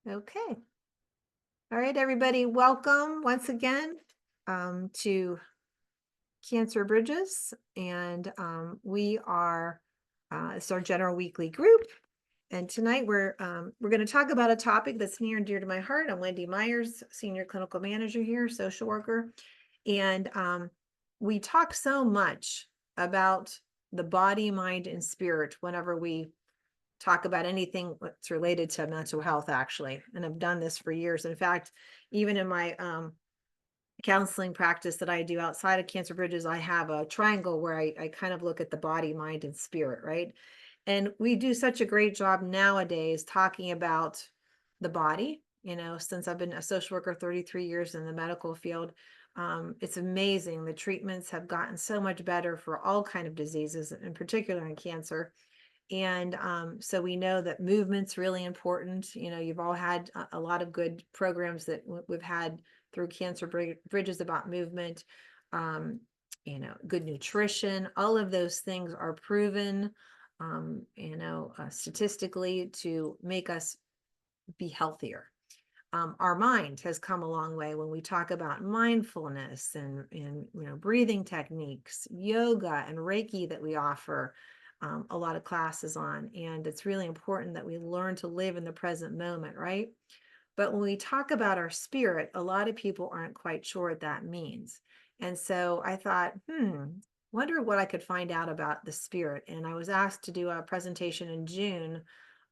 Okay. All right, everybody, welcome once again to Cancer Bridges. And it's our general weekly group. And tonight we're going to talk about a topic that's near and dear to my heart. I'm Wendy Myers, Senior Clinical Manager here, social worker. And we talk so much about the body, mind, and spirit whenever we talk about anything that's related to mental health, actually. And I've done this for years. In fact, even in my counseling practice that I do outside of Cancer Bridges, I have a triangle where I kind of look at the body, mind, and spirit, right? And we do such a great job nowadays talking about the body. Since I've been a social worker 33 years in the medical field, it's amazing. The treatments have gotten so much better for all kind of diseases, in particular in cancer. And so we know that movement's really important. You've all had a lot of good programs that we've had through Cancer Bridges about movement, good nutrition. All of those things are proven, statistically to make us be healthier. Our mind has come a long way when we talk about mindfulness and breathing techniques, yoga and Reiki that we offer a lot of classes on. And it's really important that we learn to live in the present moment, right? But when we talk about our spirit, a lot of people aren't quite sure what that means. And so I thought, wonder what I could find out about the spirit. And I was asked to do a presentation in June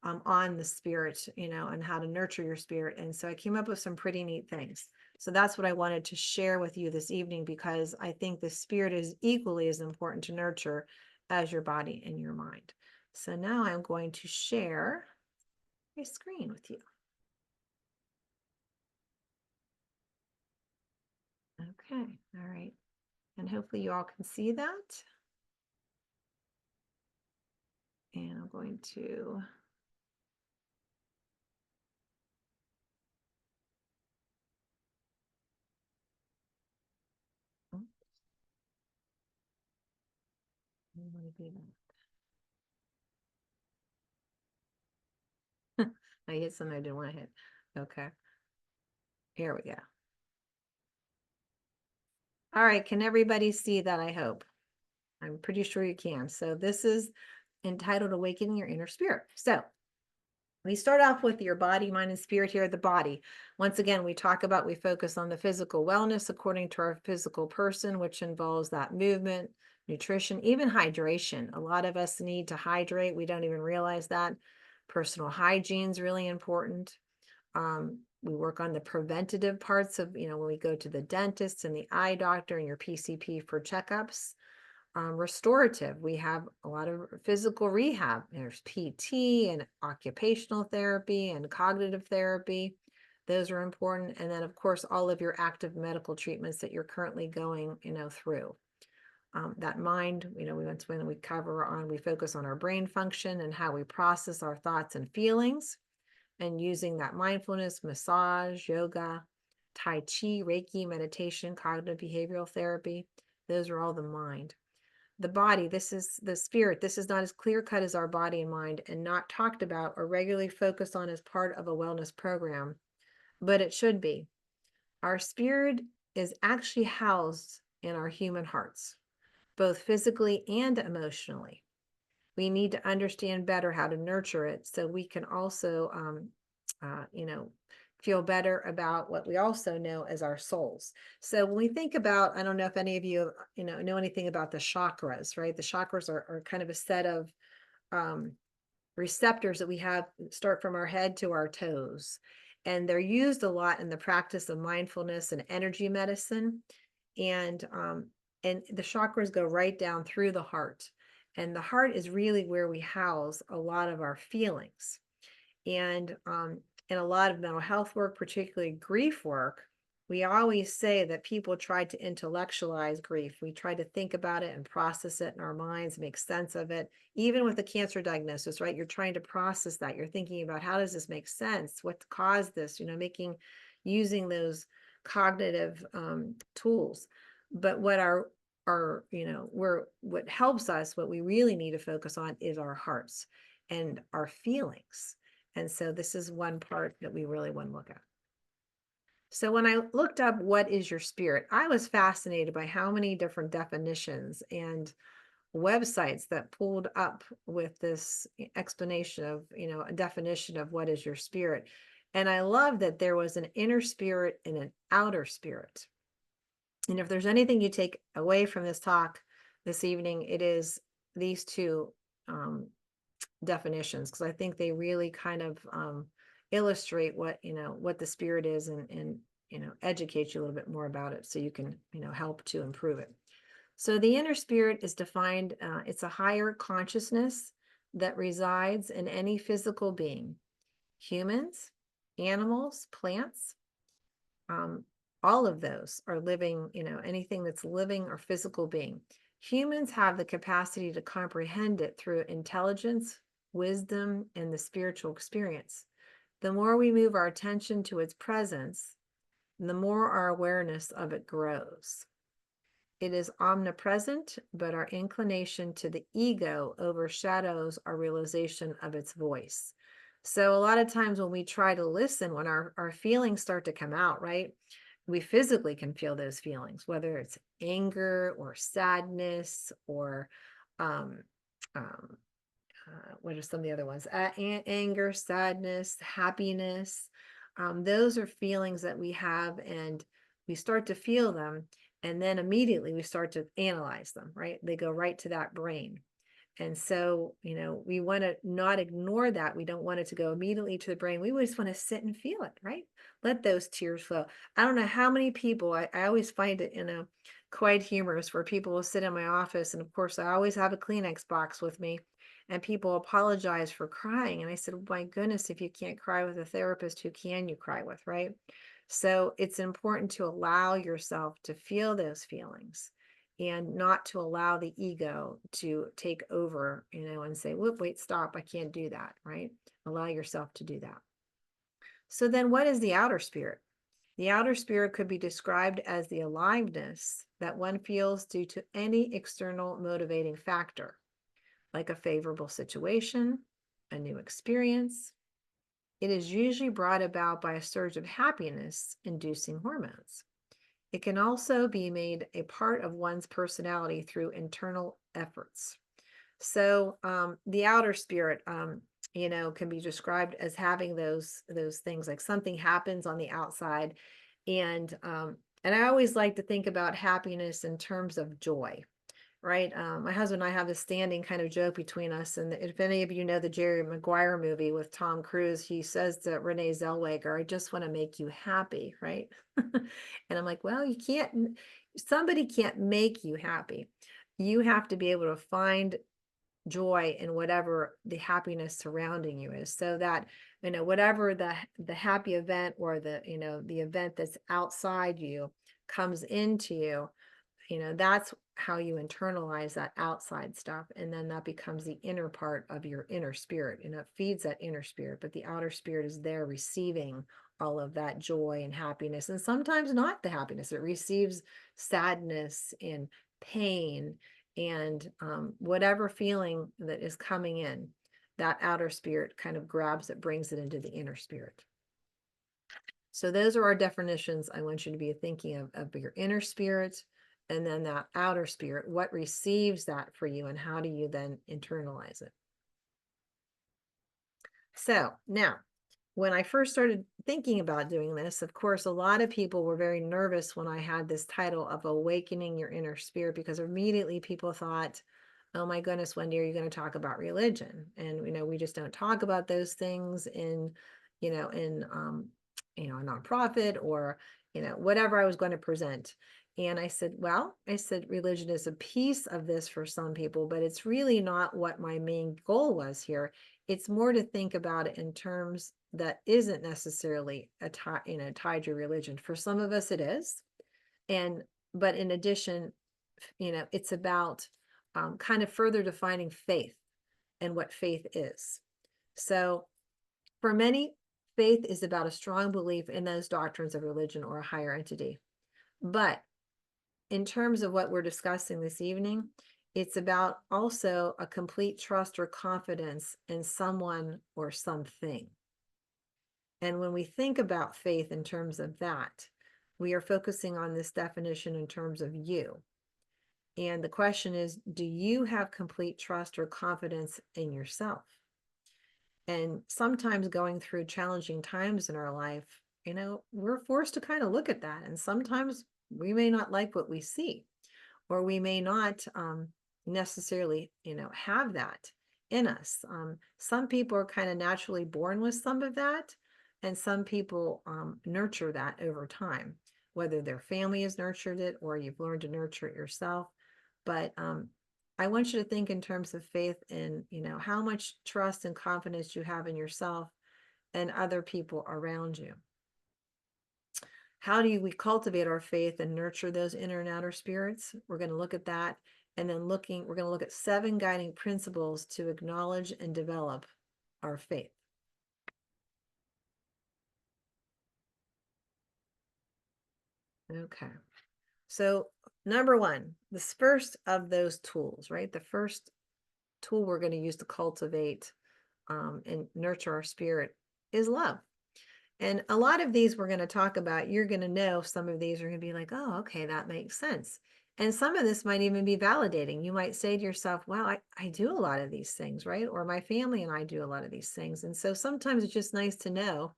on the spirit, and how to nurture your spirit. And so I came up with some pretty neat things. So that's what I wanted to share with you this evening, because I think the spirit is equally as important to nurture as your body and your mind. So now I'm going to share my screen with you. Okay, all right. And hopefully you all can see that. And I'm going to oh, I want to do that. I hit something I didn't want to hit. Okay, here we go. All right, can everybody see that? I hope. I'm pretty sure you can. So this is entitled Awakening Your Inner Spirit. So we start off with your body, mind, and spirit here. The body. Once again, we focus on the physical wellness according to our physical person, which involves that movement, nutrition, even hydration. A lot of us need to hydrate. We don't even realize that. Personal hygiene is really important. We work on the preventative parts of, when we go to the dentist and the eye doctor and your PCP for checkups. Restorative, we have a lot of physical rehab. There's PT and occupational therapy and cognitive therapy. Those are important. And then, of course, all of your active medical treatments that you're currently going, through. That mind, we focus on our brain function and how we process our thoughts and feelings, and using that mindfulness, massage, yoga, Tai Chi, Reiki, meditation, cognitive behavioral therapy. Those are all the mind. The body, this is the spirit. This is not as clear cut as our body and mind, and not talked about or regularly focused on as part of a wellness program, but it should be. Our spirit is actually housed in our human hearts, both physically and emotionally. We need to understand better how to nurture it so we can also, feel better about what we also know as our souls. So when we think about, I don't know if any of you, know anything about the chakras, right? The chakras are kind of a set of receptors that we have start from our head to our toes. And they're used a lot in the practice of mindfulness and energy medicine. And the chakras go right down through the heart. And the heart is really where we house a lot of our feelings. And in a lot of mental health work, particularly grief work, we always say that people try to intellectualize grief. We try to think about it and process it in our minds, make sense of it. Even with a cancer diagnosis, right? You're trying to process that. You're thinking about, how does this make sense? What caused this? Using those cognitive tools. But what what helps us, what we really need to focus on is our hearts and our feelings. And so this is one part that we really want to look at. So when I looked up what is your spirit, I was fascinated by how many different definitions and websites that pulled up with this explanation of, a definition of what is your spirit. And I love that there was an inner spirit and an outer spirit. And if there's anything you take away from this talk this evening, it is these two definitions, because I think they really kind of illustrate what the spirit is, and educate you a little bit more about it, so you can help to improve it. So the inner spirit is defined, it's a higher consciousness that resides in any physical being, humans, animals, plants. All of those are living, anything that's living or physical being. Humans have the capacity to comprehend it through intelligence, wisdom, and the spiritual experience. The more we move our attention to its presence, the more our awareness of it grows. It is omnipresent, but our inclination to the ego overshadows our realization of its voice. So a lot of times when we try to listen, when our feelings start to come out, right? We physically can feel those feelings, whether it's anger or sadness or um, um, what are some of the other ones? Anger, sadness, happiness. Those are feelings that we have, and we start to feel them, and then immediately we start to analyze them, right? They go right to that brain. And so, we want to not ignore that. We don't want it to go immediately to the brain. We just want to sit and feel it, right? Let those tears flow. I don't know how many people, I always find it, quite humorous, where people will sit in my office. And of course, I always have a Kleenex box with me, and people apologize for crying. And I said, oh, my goodness, if you can't cry with a therapist, who can you cry with, right? So it's important to allow yourself to feel those feelings, and not to allow the ego to take over, and say, whoop, wait, stop, I can't do that, right? Allow yourself to do that. So then what is the outer spirit? The outer spirit could be described as the aliveness that one feels due to any external motivating factor, like a favorable situation, a new experience. It is usually brought about by a surge of happiness inducing hormones. It can also be made a part of one's personality through internal efforts. So the outer spirit, can be described as having those things, like something happens on the outside, and I always like to think about happiness in terms of joy. Right. My husband and I have this standing kind of joke between us. And if any of you know the Jerry Maguire movie with Tom Cruise, he says to Renee Zellweger, I just want to make you happy. Right. And I'm like, well, somebody can't make you happy. You have to be able to find joy in whatever the happiness surrounding you is, so that, whatever the happy event, or the event that's outside you comes into you, that's how you internalize that outside stuff. And then that becomes the inner part of your inner spirit, and it feeds that inner spirit. But the outer spirit is there receiving all of that joy and happiness, and sometimes not the happiness. It receives sadness and pain, and whatever feeling that is coming in, that outer spirit kind of grabs it, brings it into the inner spirit. So those are our definitions. I want you to be thinking of your inner spirit, and then that outer spirit, what receives that for you, and how do you then internalize it? So now, when I first started thinking about doing this, of course, a lot of people were very nervous when I had this title of Awakening Your Inner Spirit, because immediately people thought, oh my goodness, Wendy, are you going to talk about religion? And, we just don't talk about those things in a nonprofit, or, whatever I was going to present. And I said, religion is a piece of this for some people, but it's really not what my main goal was here. It's more to think about it in terms that isn't necessarily tied to religion. For some of us it is. But in addition, it's about kind of further defining faith and what faith is. So for many, faith is about a strong belief in those doctrines of religion or a higher entity. But in terms of what we're discussing this evening, it's about also a complete trust or confidence in someone or something. And when we think about faith in terms of that, we are focusing on this definition in terms of you. And the question is, do you have complete trust or confidence in yourself? And sometimes going through challenging times in our life, we're forced to kind of look at that. And sometimes we may not like what we see, or we may not necessarily, have that in us. Some people are kind of naturally born with some of that, and some people nurture that over time, whether their family has nurtured it or you've learned to nurture it yourself. But I want you to think in terms of faith and, how much trust and confidence you have in yourself and other people around you. How do we cultivate our faith and nurture those inner and outer spirits? We're going to look at that. And then we're going to look at 7 guiding principles to acknowledge and develop our faith. Okay. So number 1, this first of those tools, right? The first tool we're going to use to cultivate and nurture our spirit is love. And a lot of these we're going to talk about, you're going to know some of these are going to be like, oh, okay, that makes sense. And some of this might even be validating. You might say to yourself, wow, I do a lot of these things, right? Or my family and I do a lot of these things. And so sometimes it's just nice to know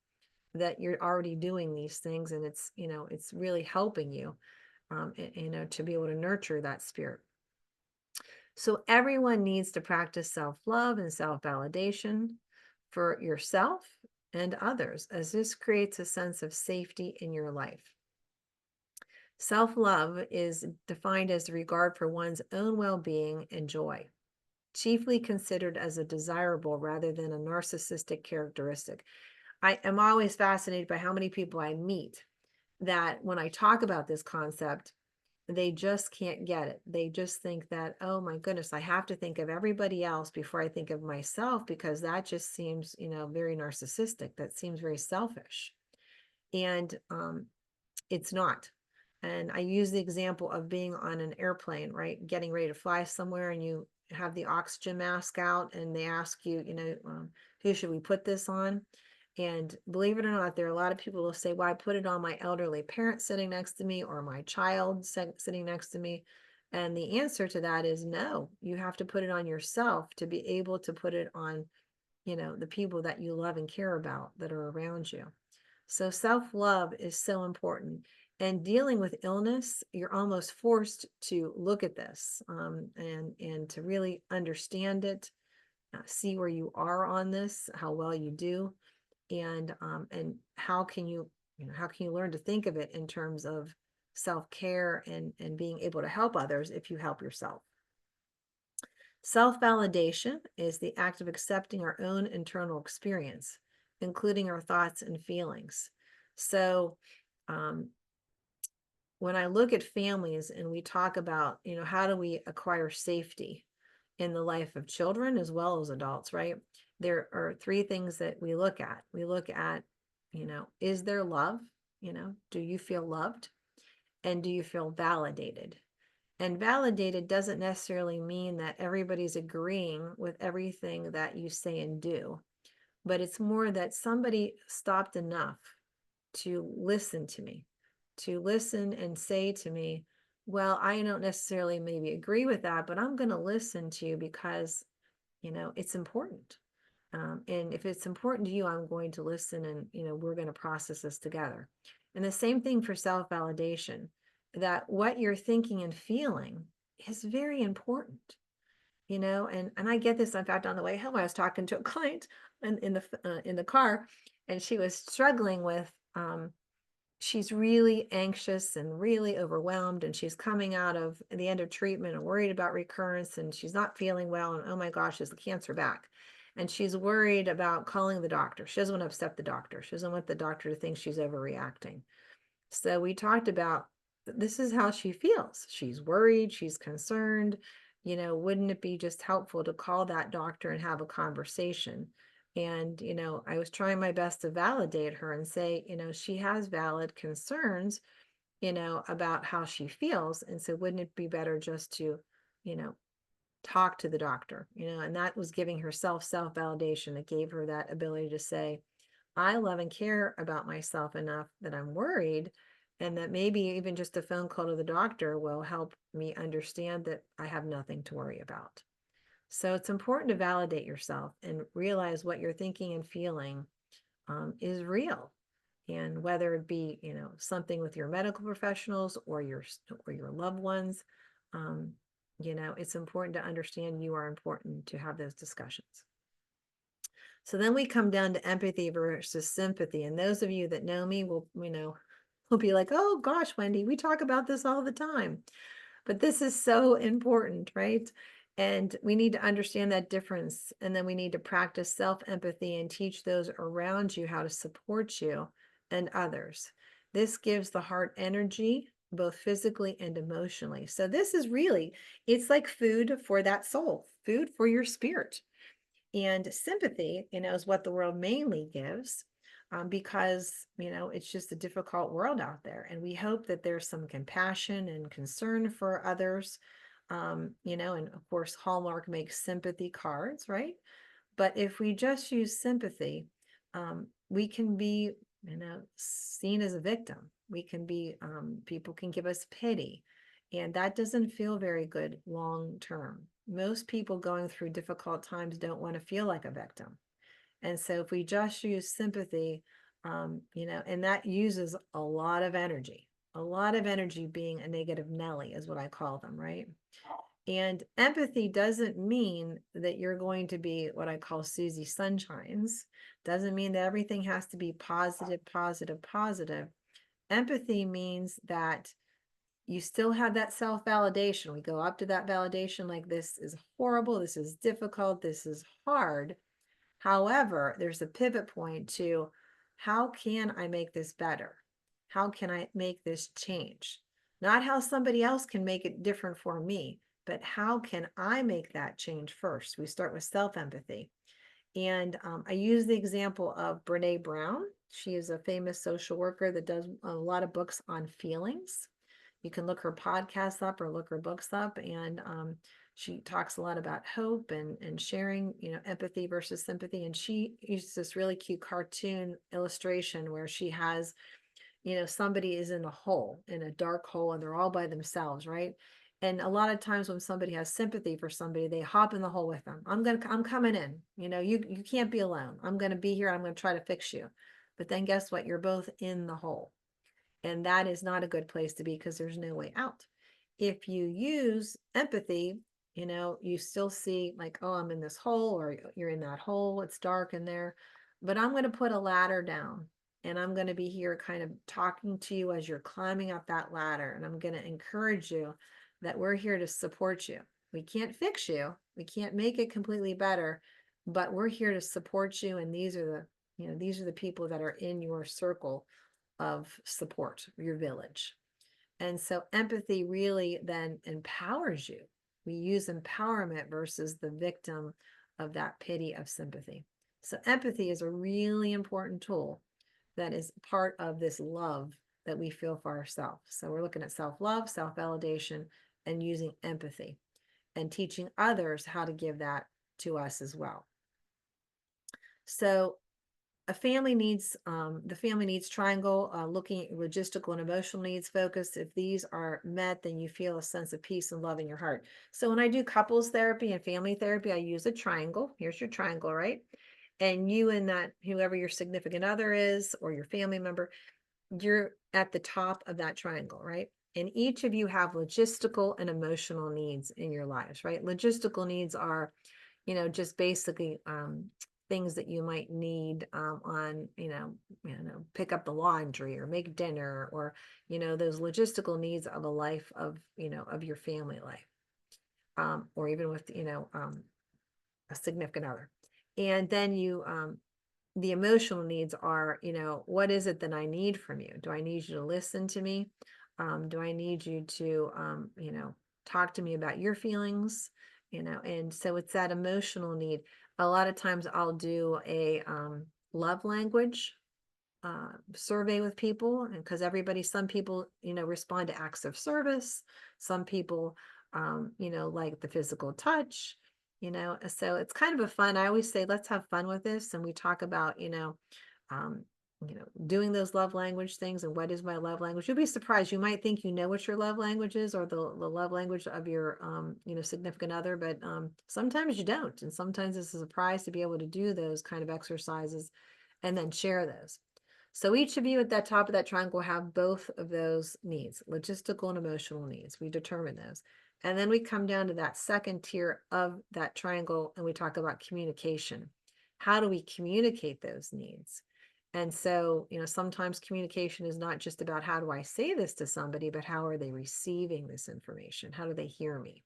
that you're already doing these things, and it's really helping you, to be able to nurture that spirit. So everyone needs to practice self-love and self-validation for yourself and others, as this creates a sense of safety in your life. Self-love is defined as the regard for one's own well-being and joy, chiefly considered as a desirable rather than a narcissistic characteristic. I am always fascinated by how many people I meet that when I talk about this concept, they just can't get it. They just think that, oh my goodness, I have to think of everybody else before I think of myself, because that just seems, very narcissistic. That seems very selfish. And it's not. And I use the example of being on an airplane, right? Getting ready to fly somewhere, and you have the oxygen mask out, and they ask you, who should we put this on? And believe it or not, there are a lot of people who say, well, I put it on my elderly parent sitting next to me, or my child sitting next to me. And the answer to that is no, you have to put it on yourself to be able to put it on, the people that you love and care about that are around you. So self-love is so important. And dealing with illness, you're almost forced to look at this and to really understand it, see where you are on this, how well you do, and how can you learn to think of it in terms of self-care and being able to help others if you help yourself. Self-validation is the act of accepting our own internal experience, including our thoughts and feelings. So when I look at families and we talk about, how do we acquire safety in the life of children as well as adults, right? There are 3 things that we look at. We look at, is there love? Do you feel loved? And do you feel validated? And validated doesn't necessarily mean that everybody's agreeing with everything that you say and do, but it's more that somebody stopped enough to listen to me, to listen and say to me, well, I don't necessarily maybe agree with that, but I'm going to listen to you because, it's important. And if it's important to you, I'm going to listen, and, we're going to process this together. And the same thing for self-validation, that what you're thinking and feeling is very important, and I get this. In fact, on the way home, I was talking to a client in the car, and she was struggling with, she's really anxious and really overwhelmed, and she's coming out of the end of treatment and worried about recurrence, and she's not feeling well, and oh my gosh, is the cancer back? And she's worried about calling the doctor. She doesn't want to upset the doctor. She doesn't want the doctor to think she's overreacting. So we talked about, this is how she feels. She's worried, she's concerned. Wouldn't it be just helpful to call that doctor and have a conversation? And, I was trying my best to validate her and say, she has valid concerns, about how she feels. And so wouldn't it be better just to, talk to the doctor, and that was giving herself self-validation. It gave her that ability to say, I love and care about myself enough that I'm worried, and that maybe even just a phone call to the doctor will help me understand that I have nothing to worry about. So it's important to validate yourself and realize what you're thinking and feeling is real. And whether it be, something with your medical professionals or your loved ones, um, it's important to understand you are important to have those discussions. So then we come down to empathy versus sympathy. And those of you that know me will be like, oh gosh, Wendy, we talk about this all the time. But this is so important, right? And we need to understand that difference. And then we need to practice self-empathy and teach those around you how to support you and others. This gives the heart energy, both physically and emotionally. So this is really, it's like food for that soul, food for your spirit. And sympathy, is what the world mainly gives, because, it's just a difficult world out there. And we hope that there's some compassion and concern for others. And of course, Hallmark makes sympathy cards, right? But if we just use sympathy, we can be, seen as a victim. We can be, people can give us pity. And that doesn't feel very good long term. Most people going through difficult times don't want to feel like a victim. And so if we just use sympathy, and that uses a lot of energy being a negative Nelly is what I call them, right? And empathy doesn't mean that you're going to be what I call Susie Sunshines. Doesn't mean that everything has to be positive, positive, positive. Empathy means that you still have that self-validation. We go up to that validation like, this is horrible, this is difficult, this is hard. However, there's a pivot point to, how can I make this better? How can I make this change? Not how somebody else can make it different for me, but how can I make that change first? We start with self-empathy. And I use the example of Brene Brown. She is a famous social worker that does a lot of books on feelings. You can look her podcasts up or look her books up, and she talks a lot about hope and sharing, empathy versus sympathy. And she uses this really cute cartoon illustration where she has, somebody is in a hole, in a dark hole, and they're all by themselves, right? And a lot of times when somebody has sympathy for somebody, they hop in the hole with them. I'm coming in. You can't be alone. I'm gonna be here. I'm gonna try to fix you. But then guess what? You're both in the hole. And that is not a good place to be, because there's no way out. If you use empathy, you still see like, oh, I'm in this hole, or you're in that hole, it's dark in there, but I'm going to put a ladder down, and I'm going to be here kind of talking to you as you're climbing up that ladder. And I'm going to encourage you that we're here to support you. We can't fix you. We can't make it completely better, but we're here to support you. And these are the people that are in your circle of support, your village. And so empathy really then empowers you. We use empowerment versus the victim of that pity of sympathy. So empathy is a really important tool that is part of this love that we feel for ourselves. So we're looking at self-love, self-validation, and using empathy and teaching others how to give that to us as well. So the family needs triangle, looking at logistical and emotional needs focus. If these are met, then you feel a sense of peace and love in your heart. So when I do couples therapy and family therapy, I use a triangle. Here's your triangle, right? And you and that, whoever your significant other is or your family member, you're at the top of that triangle, right? And each of you have logistical and emotional needs in your lives, right? Logistical needs are, just basically things that you might need on, pick up the laundry or make dinner, or, those logistical needs of a life of, of your family life, or even with, a significant other. And then the emotional needs are, what is it that I need from you? Do I need you to listen to me? Do I need you to, talk to me about your feelings? And so it's that emotional need. A lot of times I'll do a love language survey with people, and because some people, respond to acts of service. Some people, like the physical touch, so it's kind of a fun, I always say, let's have fun with this. And we talk about, doing those love language things. And what is my love language? You'll be surprised. You might think you know what your love language is, or the love language of your, significant other, but sometimes you don't. And sometimes it's a surprise to be able to do those kind of exercises and then share those. So each of you at that top of that triangle have both of those needs, logistical and emotional needs. We determine those. And then we come down to that second tier of that triangle and we talk about communication. How do we communicate those needs? And so, sometimes communication is not just about how do I say this to somebody, but how are they receiving this information? How do they hear me?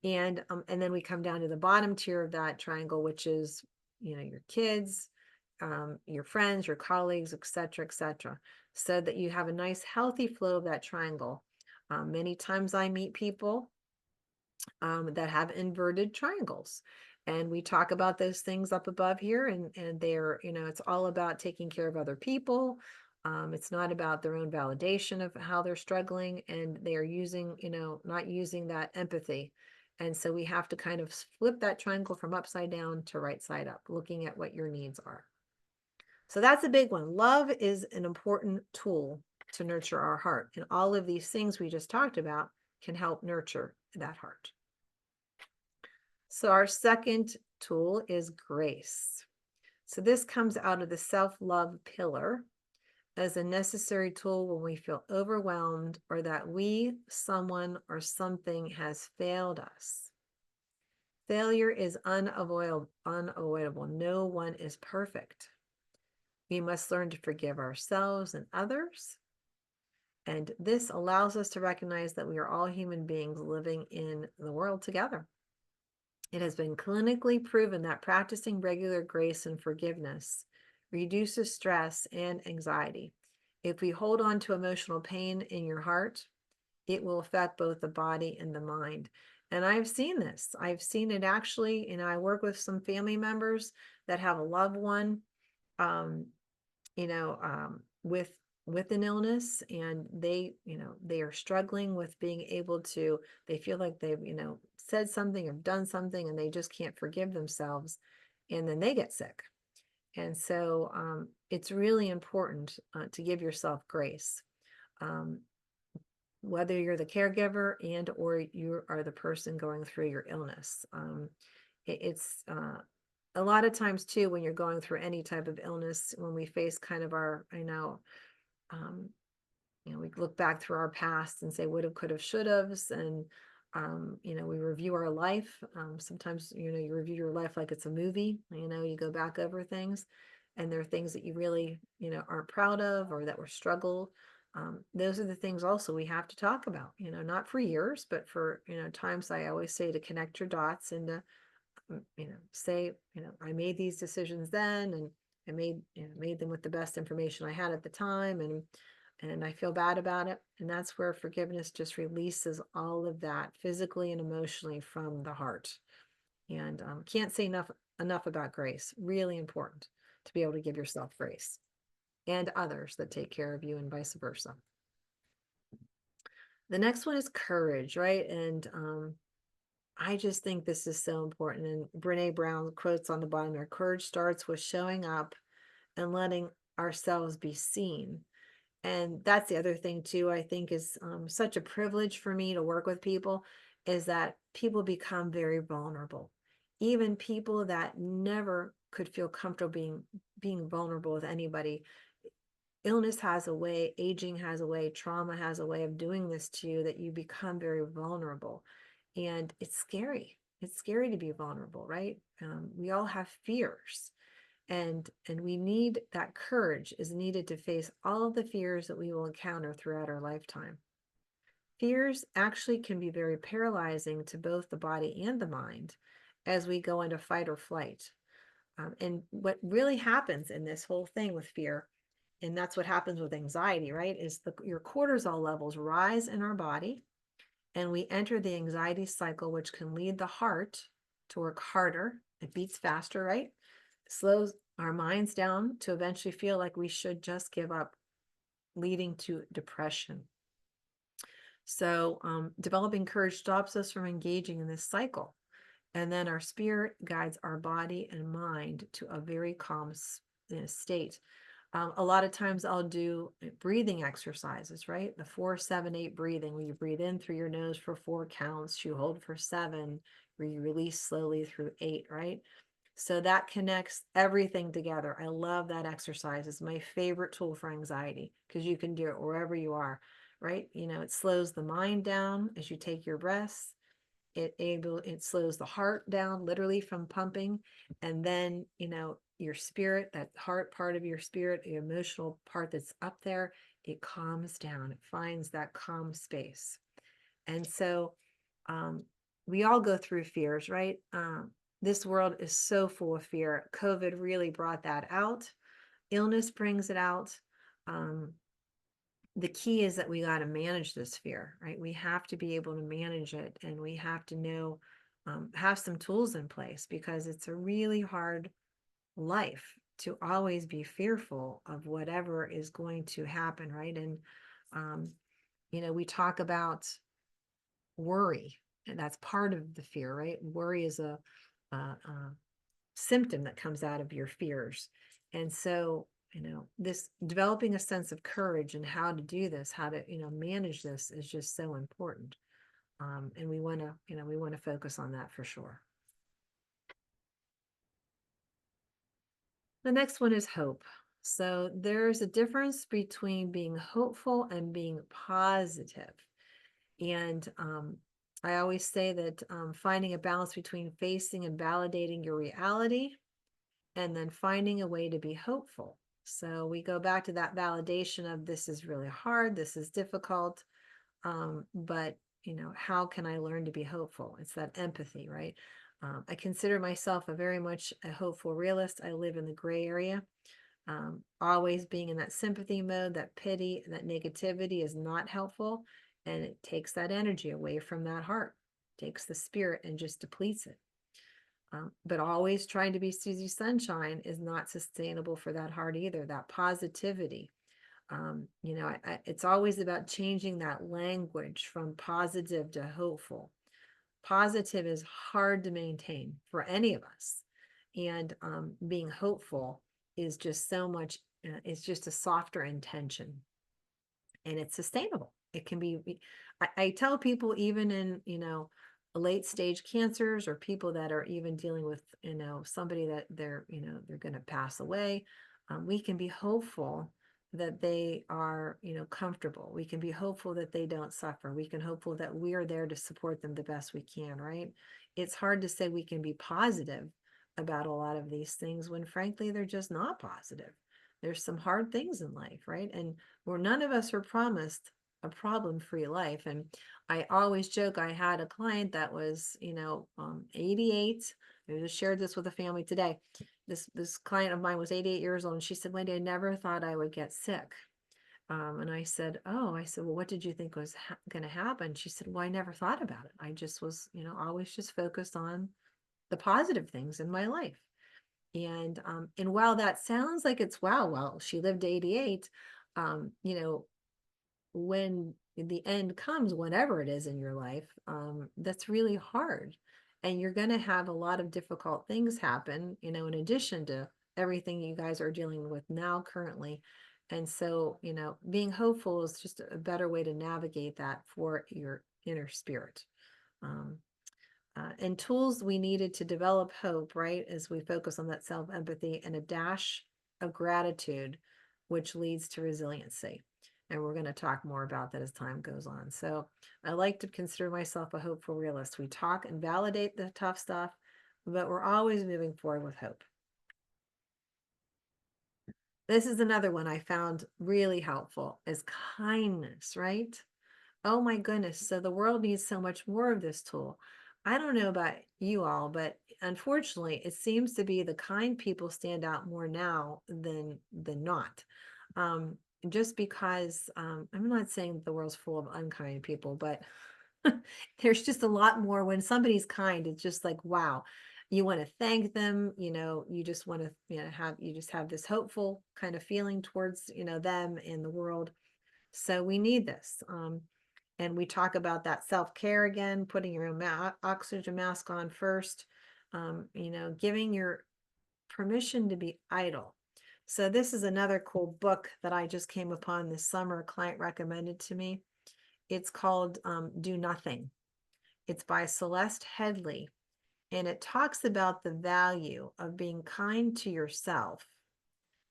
And then we come down to the bottom tier of that triangle, which is, your kids, your friends, your colleagues, et cetera, so that you have a nice healthy flow of that triangle. Many times I meet people that have inverted triangles. And we talk about those things up above here, and they're, it's all about taking care of other people. It's not about their own validation of how they're struggling, and they are using, not using that empathy. And so we have to kind of flip that triangle from upside down to right side up, looking at what your needs are. So that's a big one. Love is an important tool to nurture our heart. And all of these things we just talked about can help nurture that heart. So our second tool is grace. So this comes out of the self-love pillar as a necessary tool when we feel overwhelmed or that we, someone, or something has failed us. Failure is unavoidable. No one is perfect. We must learn to forgive ourselves and others. And this allows us to recognize that we are all human beings living in the world together. It has been clinically proven that practicing regular grace and forgiveness reduces stress and anxiety. If we hold on to emotional pain in your heart, it will affect both the body and the mind. And I've seen this. I've seen it actually, I work with some family members that have a loved one, with an illness, and they are struggling with being able to, they feel like they've, said something or done something and they just can't forgive themselves, and then they get sick. And so it's really important to give yourself grace, whether you're the caregiver and or you are the person going through your illness. It's a lot of times too, when you're going through any type of illness, when we face kind of our, we look back through our past and say would have, could have, should have, and we review our life. Sometimes, you review your life like it's a movie. You go back over things, and there are things that you really, aren't proud of or that were struggle. Those are the things also we have to talk about. Not for years, but for times. I always say to connect your dots and to say, I made these decisions then, and I made them with the best information I had at the time, and I feel bad about it. And that's where forgiveness just releases all of that physically and emotionally from the heart. And can't say enough about grace. Really important to be able to give yourself grace and others that take care of you, and vice versa. The next one is courage, right? And I just think this is so important. And Brene Brown quotes on the bottom there, courage starts with showing up and letting ourselves be seen. And that's the other thing too, I think is such a privilege for me to work with people, is that people become very vulnerable. Even people that never could feel comfortable being vulnerable with anybody. Illness has a way, aging has a way, trauma has a way of doing this to you, that you become very vulnerable. And it's scary. It's scary to be vulnerable, right? We all have fears. And we need that courage is needed to face all of the fears that we will encounter throughout our lifetime. Fears actually can be very paralyzing to both the body and the mind as we go into fight or flight. And what really happens in this whole thing with fear, and that's what happens with anxiety, right, is your cortisol levels rise in our body, and we enter the anxiety cycle, which can lead the heart to work harder. It beats faster, right? Slows our minds down to eventually feel like we should just give up, leading to depression. So developing courage stops us from engaging in this cycle. And then our spirit guides our body and mind to a very calm state. A lot of times I'll do breathing exercises, right? The 4-7-8 breathing, where you breathe in through your nose for 4 counts, you hold for 7, where you release slowly through 8, right? So that connects everything together. I love that exercise. It's my favorite tool for anxiety because you can do it wherever you are, right? It slows the mind down as you take your breaths. It slows the heart down literally from pumping, and then your spirit, that heart part of your spirit, the emotional part that's up there, it calms down. It finds that calm space. And so we all go through fears, right? This world is so full of fear. COVID really brought that out. Illness brings it out. The key is that we got to manage this fear, right? We have to be able to manage it, and we have to know, have some tools in place, because it's a really hard life to always be fearful of whatever is going to happen, right? And, we talk about worry, and that's part of the fear, right? Worry is a symptom that comes out of your fears. And so, this developing a sense of courage and how to do this, how to, manage this is just so important. And we want to focus on that for sure. The next one is hope. So there's a difference between being hopeful and being positive. And I always say that finding a balance between facing and validating your reality, and then finding a way to be hopeful. So we go back to that validation of, this is really hard, this is difficult, but how can I learn to be hopeful? It's that empathy, right? I consider myself a very much a hopeful realist. I live in the gray area. Always being in that sympathy mode, that pity, that negativity is not helpful, and it takes that energy away from that heart, takes the spirit and just depletes it. But always trying to be Susie Sunshine is not sustainable for that heart either. That positivity, it's always about changing that language from positive to hopeful. Positive is hard to maintain for any of us, and being hopeful is just so much. It's just a softer intention, and it's sustainable. It can be. I tell people, even in late stage cancers, or people that are even dealing with somebody that they're going to pass away, we can be hopeful that they are comfortable. We can be hopeful that they don't suffer. We can hopeful that we are there to support them the best we can, right? It's hard to say we can be positive about a lot of these things when frankly they're just not positive. There's some hard things in life, right? And where none of us are promised a problem-free life. And I always joke, I had a client that was 88. I just shared this with a family today. This client of mine was 88 years old, and she said, Wendy, I never thought I would get sick. And I said, well, what did you think was going to happen? She said, well, I never thought about it. I just was, always just focused on the positive things in my life. And while that sounds like it's, wow, well, she lived to 88, when the end comes, whatever it is in your life, that's really hard. And you're going to have a lot of difficult things happen, in addition to everything you guys are dealing with now currently. And so, being hopeful is just a better way to navigate that for your inner spirit. And tools we needed to develop hope, right, as we focus on that self-empathy and a dash of gratitude, which leads to resiliency. And we're going to talk more about that as time goes on. So I like to consider myself a hopeful realist. We talk and validate the tough stuff, but we're always moving forward with hope. This is another one I found really helpful, is kindness, right? Oh my goodness. So the world needs so much more of this tool. I don't know about you all, but unfortunately, it seems to be the kind people stand out more now than not. Just because I'm not saying the world's full of unkind people, but there's just a lot more. When somebody's kind, it's just like, wow, you want to thank them, you just want to, you just have this hopeful kind of feeling towards, them and the world. So we need this. And we talk about that self-care again, putting your own oxygen mask on first, giving your permission to be idle. So this is another cool book that I just came upon this summer. A client recommended to me. It's called Do Nothing. It's by Celeste Headley, and it talks about the value of being kind to yourself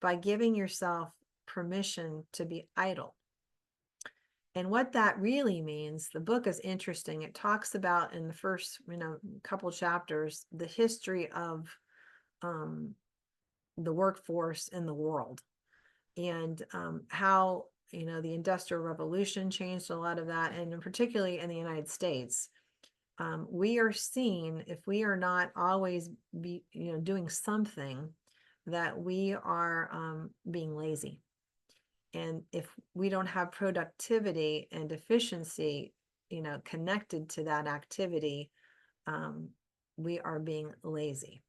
by giving yourself permission to be idle. And what that really means, the book is interesting. It talks about in the first, couple chapters, the history of the workforce in the world, and how the Industrial Revolution changed a lot of that, and particularly in the United States. We are seen, if we are not always doing something, that we are being lazy. And if we don't have productivity and efficiency, connected to that activity, we are being lazy.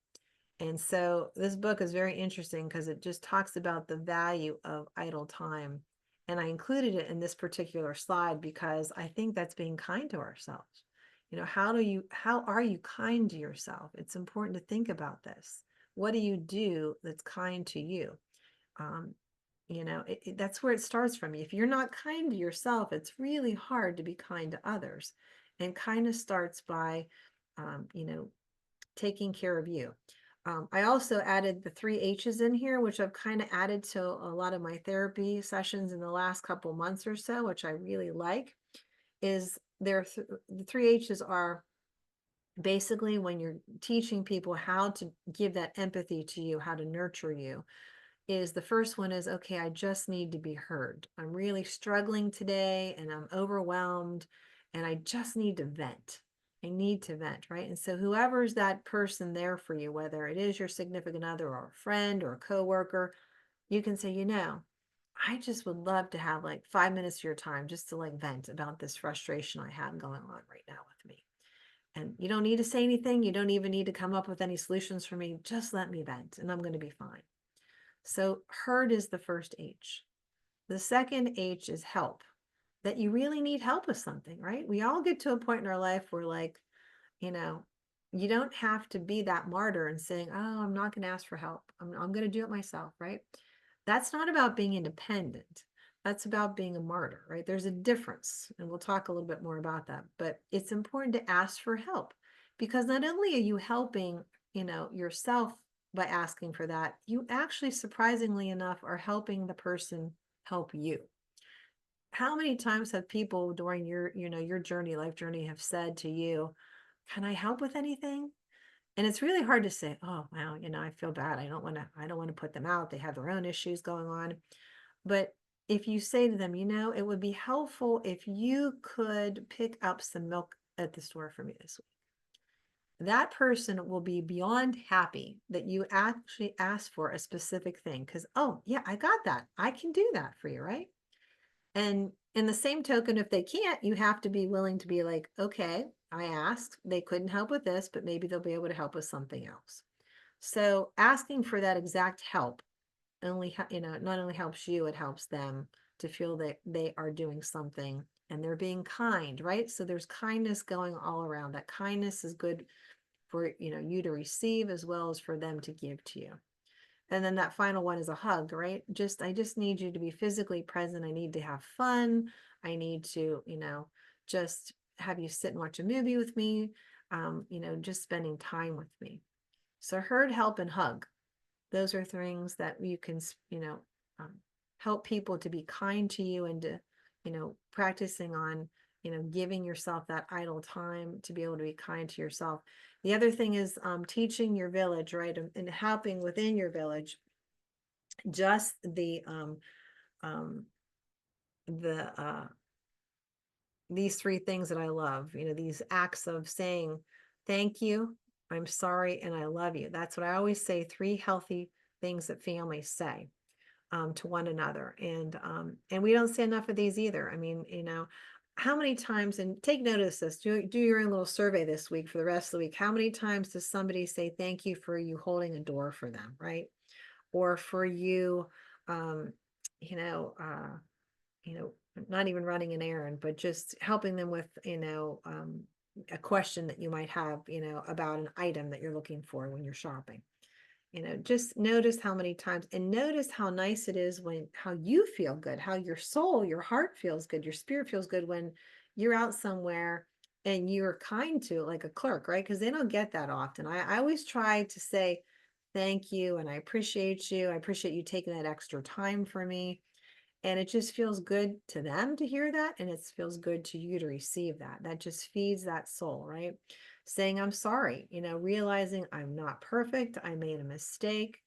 And so this book is very interesting because it just talks about the value of idle time. And I included it in this particular slide because I think that's being kind to ourselves. How are you kind to yourself? It's important to think about this. What do you do that's kind to you? That's where it starts from. If you're not kind to yourself, it's really hard to be kind to others. And kindness starts by, taking care of you. I also added the 3 H's in here, which I've kind of added to a lot of my therapy sessions in the last couple months or so, which I really like. Is the 3 H's are basically when you're teaching people how to give that empathy to you, how to nurture you. Is the first one is, okay, I just need to be heard. I'm really struggling today and I'm overwhelmed and I just need to vent. I need to vent, right? And so whoever's that person there for you, whether it is your significant other or a friend or a coworker, you can say, I just would love to have like 5 minutes of your time just to like vent about this frustration I have going on right now with me. And you don't need to say anything. You don't even need to come up with any solutions for me. Just let me vent and I'm going to be fine. So heard is the first H. The second H is help, that you really need help with something, right? We all get to a point in our life where like, you don't have to be that martyr and saying, oh, I'm not going to ask for help. I'm going to do it myself, right? That's not about being independent. That's about being a martyr, right? There's a difference. And we'll talk a little bit more about that. But it's important to ask for help because not only are you helping, yourself by asking for that, you actually, surprisingly enough, are helping the person help you. How many times have people during your, your journey, life journey, have said to you, can I help with anything? And it's really hard to say, oh, wow, I feel bad. I don't want to put them out. They have their own issues going on. But if you say to them, it would be helpful if you could pick up some milk at the store for me this week. That person will be beyond happy that you actually asked for a specific thing because, oh, yeah, I got that. I can do that for you, right? And in the same token, if they can't, you have to be willing to be like, okay, I asked, they couldn't help with this, but maybe they'll be able to help with something else. So asking for that exact help only, not only helps you, it helps them to feel that they are doing something and they're being kind, right? So there's kindness going all around. That kindness is good for, you to receive as well as for them to give to you. And then that final one is a hug, right? I just need you to be physically present. I need to have fun. I need to, just have you sit and watch a movie with me, just spending time with me. So heard, help, and hug. Those are things that you can, um, help people to be kind to you and to, practicing on, giving yourself that idle time to be able to be kind to yourself. The other thing is teaching your village, right? And helping within your village. Just these 3 things that I love, these acts of saying, thank you, I'm sorry, and I love you. That's what I always say, 3 healthy things that families say to one another. And we don't say enough of these either. I mean, how many times, and take notice of this, do your own little survey this week for the rest of the week. How many times does somebody say thank you for you holding a door for them, right? Or for you, um, you know, uh, not even running an errand, but just helping them with, a question that you might have, about an item that you're looking for when you're shopping. just notice how many times, and notice how nice it is when, how you feel good, how your soul, your heart feels good, your spirit feels good when you're out somewhere and you're kind to like a clerk, right? Because they don't get that often. I always try to say thank you and I appreciate you. I appreciate you taking that extra time for me. And it just feels good to them to hear that. And it feels good to you to receive that. That just feeds that soul, right? Saying, I'm sorry, realizing I'm not perfect. I made a mistake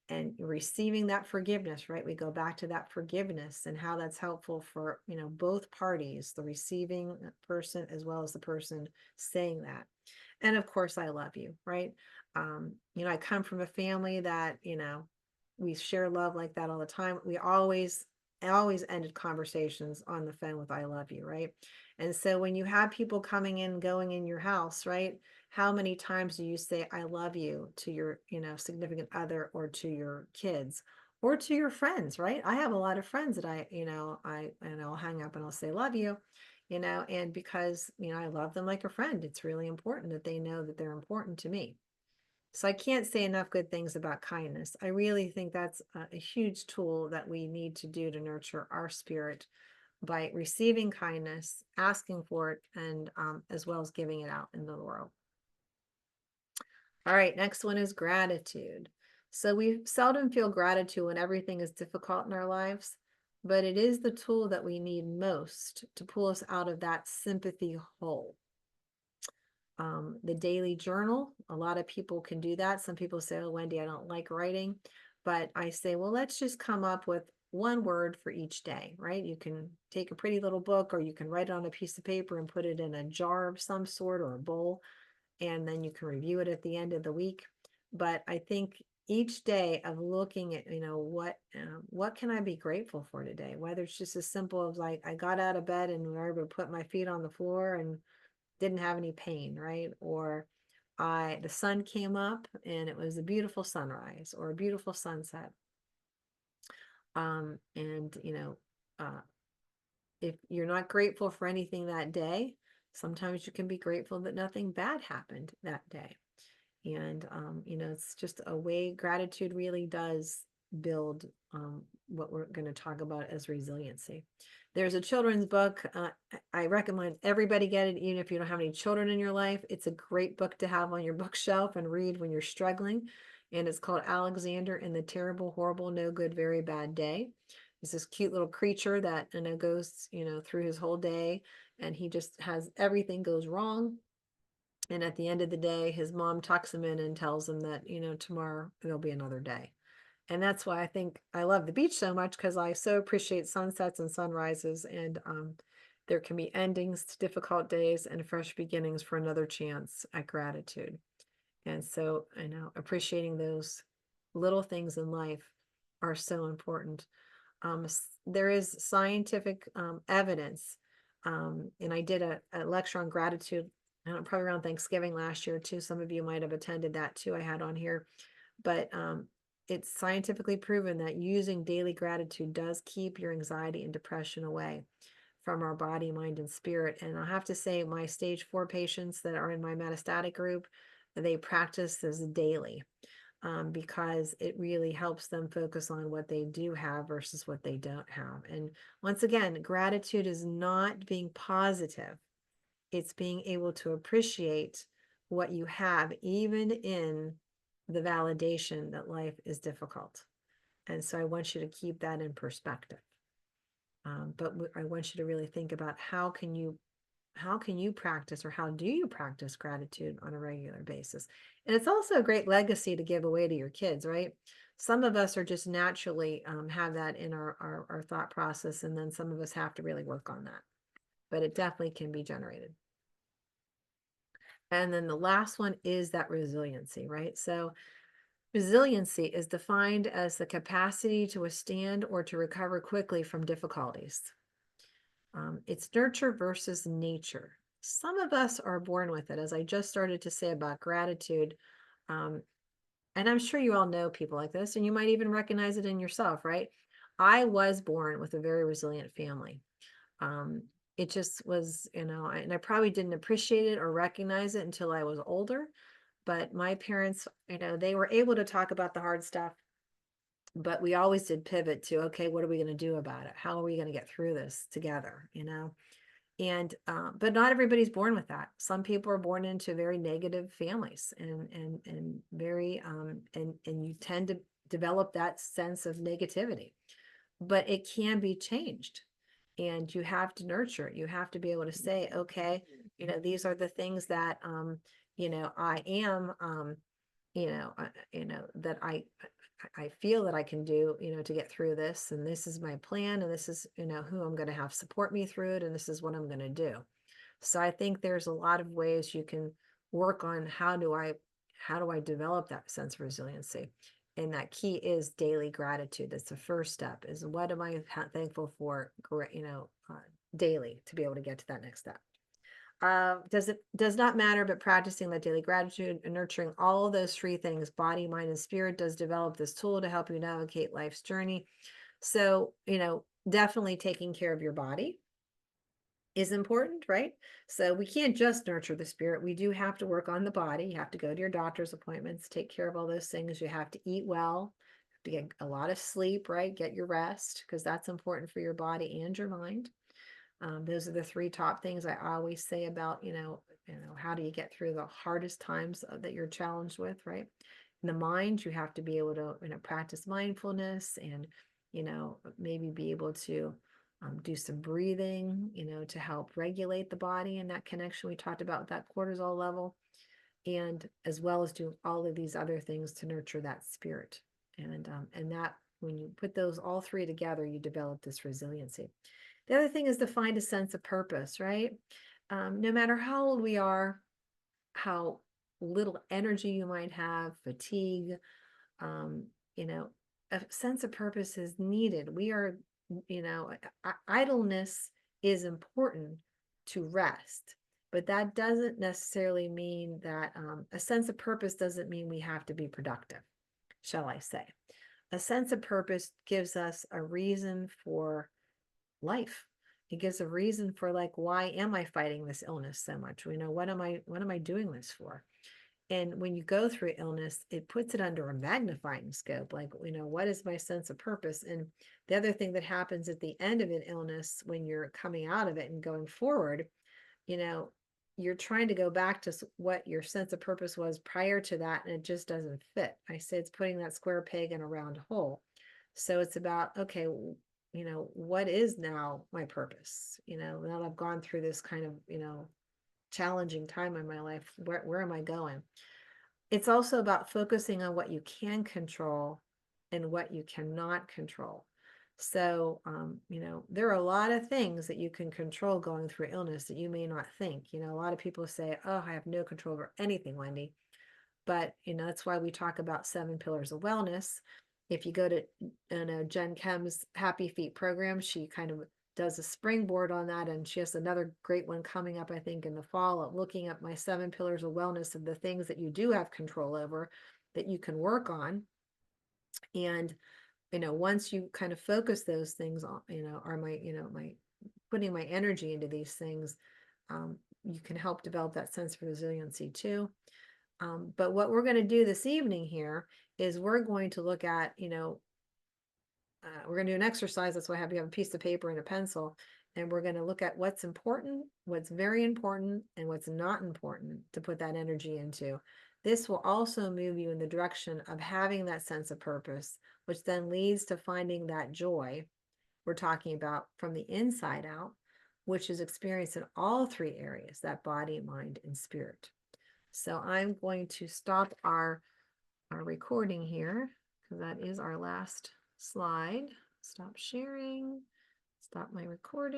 and receiving that forgiveness, right? We go back to that forgiveness and how that's helpful for, both parties, the receiving person as well as the person saying that. And of course, I love you, right? I come from a family that, we share love like that all the time. I always ended conversations on the phone with I love you, right? And so when you have people coming in, going in your house, right? How many times do you say I love you to your, significant other or to your kids or to your friends, right? I have a lot of friends that I'll hang up and I'll say love you, and because, I love them like a friend, it's really important that they know that they're important to me. So I can't say enough good things about kindness. I really think that's a huge tool that we need to do to nurture our spirit by receiving kindness, asking for it, and as well as giving it out in the world. All right, next one is gratitude. So we seldom feel gratitude when everything is difficult in our lives, but it is the tool that we need most to pull us out of that sympathy hole. The daily journal, a lot of people can do that. Some people say, oh, Wendy, I don't like writing. But I say, well, let's just come up with one word for each day, right? You can take a pretty little book or you can write it on a piece of paper and put it in a jar of some sort or a bowl, and then you can review it at the end of the week. But I think each day of looking at, what can I be grateful for today? Whether it's just as simple as like I got out of bed and was able to put my feet on the floor and didn't have any pain, right? Or the sun came up and it was a beautiful sunrise or a beautiful sunset. And if you're not grateful for anything that day, sometimes you can be grateful that nothing bad happened that day. And it's just a way gratitude really does build what we're going to talk about as resiliency. There's a children's book. I recommend everybody get it, even if you don't have any children in your life. It's a great book to have on your bookshelf and read when you're struggling. And it's called Alexander and the Terrible, Horrible, No Good, Very Bad Day. It's this cute little creature that goes through his whole day, and he just has everything goes wrong. And at the end of the day, his mom tucks him in and tells him that, tomorrow there'll be another day. And that's why I think I love the beach so much, because I so appreciate sunsets and sunrises. And there can be endings to difficult days and fresh beginnings for another chance at gratitude. And so I know appreciating those little things in life are so important. There is scientific evidence. And I did a lecture on gratitude, probably around Thanksgiving last year too. Some of you might have attended that too. I had on here, but it's scientifically proven that using daily gratitude does keep your anxiety and depression away from our body, mind, and spirit. And I have to say, my stage 4 patients that are in my metastatic group, they practice this daily. Because it really helps them focus on what they do have versus what they don't have. And once again, gratitude is not being positive. It's being able to appreciate what you have, even in the validation that life is difficult. And so I want you to keep that in perspective. But I want you to really think about how can you practice, or how do you practice gratitude on a regular basis? And it's also a great legacy to give away to your kids, right? Some of us are just naturally have that in our thought process, and then some of us have to really work on that. But it definitely can be generated. And then the last one is that resiliency, right? So resiliency is defined as the capacity to withstand or to recover quickly from difficulties. It's nurture versus nature. Some of us are born with it, as I just started to say about gratitude. And I'm sure you all know people like this, and you might even recognize it in yourself, right? I was born with a very resilient family. It just was, and I probably didn't appreciate it or recognize it until I was older. But my parents, they were able to talk about the hard stuff, but we always did pivot to, okay, what are we going to do about it? How are we going to get through this together? And but not everybody's born with that. Some people are born into very negative families, and very and you tend to develop that sense of negativity, but it can be changed, and you have to nurture it. You have to be able to say, okay, these are the things that I am, that I feel that I can do, to get through this, and this is my plan, and this is, who I'm going to have support me through it, and this is what I'm going to do. So I think there's a lot of ways you can work on how do I develop that sense of resiliency. And that key is daily gratitude. That's the first step, is what am I thankful for, daily, to be able to get to that next step. Does not matter, but practicing that daily gratitude and nurturing all of those three things, body, mind, and spirit, does develop this tool to help you navigate life's journey. So, definitely taking care of your body is important, right? So we can't just nurture the spirit. We do have to work on the body. You have to go to your doctor's appointments, take care of all those things. You have to eat well, to get a lot of sleep, right? Get your rest, because that's important for your body and your mind. Those are the three top things I always say about, how do you get through the hardest times that you're challenged with, right? In the mind, you have to be able to, practice mindfulness, and, maybe be able to do some breathing, to help regulate the body and that connection we talked about with that cortisol level, and as well as do all of these other things to nurture that spirit. And that, when you put those all three together, you develop this resiliency. The other thing is to find a sense of purpose, right? No matter how old we are, how little energy you might have, fatigue, um, a sense of purpose is needed. We are, idleness is important to rest, but that doesn't necessarily mean that a sense of purpose doesn't mean we have to be productive, shall I say. A sense of purpose gives us a reason for life. It gives a reason for, like, why am I fighting this illness so much? What am I doing this for? And when you go through illness, it puts it under a magnifying scope. Like, what is my sense of purpose? And the other thing that happens at the end of an illness, when you're coming out of it and going forward, you're trying to go back to what your sense of purpose was prior to that, and it just doesn't fit. I say it's putting that square peg in a round hole. So it's about, okay, what is now my purpose? Now that I've gone through this kind of, challenging time in my life, where am I going? It's also about focusing on what you can control and what you cannot control. So, there are a lot of things that you can control going through illness that you may not think. A lot of people say, oh, I have no control over anything, Wendy. But, that's why we talk about 7 pillars of wellness. If you go to, Jen Kem's Happy Feet program, she kind of does a springboard on that. And she has another great one coming up, I think, in the fall, of looking at my 7 pillars of wellness, of the things that you do have control over that you can work on. And, once you kind of focus those things on, are my putting my energy into these things, you can help develop that sense of resiliency too. But what we're going to do this evening here is we're going to look at, we're going to do an exercise. That's why I have you have a piece of paper and a pencil. And we're going to look at what's important, what's very important, and what's not important to put that energy into. This will also move you in the direction of having that sense of purpose, which then leads to finding that joy we're talking about from the inside out, which is experienced in all three areas, that body, mind, and spirit. So I'm going to stop our recording here, because that is our last slide. Stop sharing, stop my recording.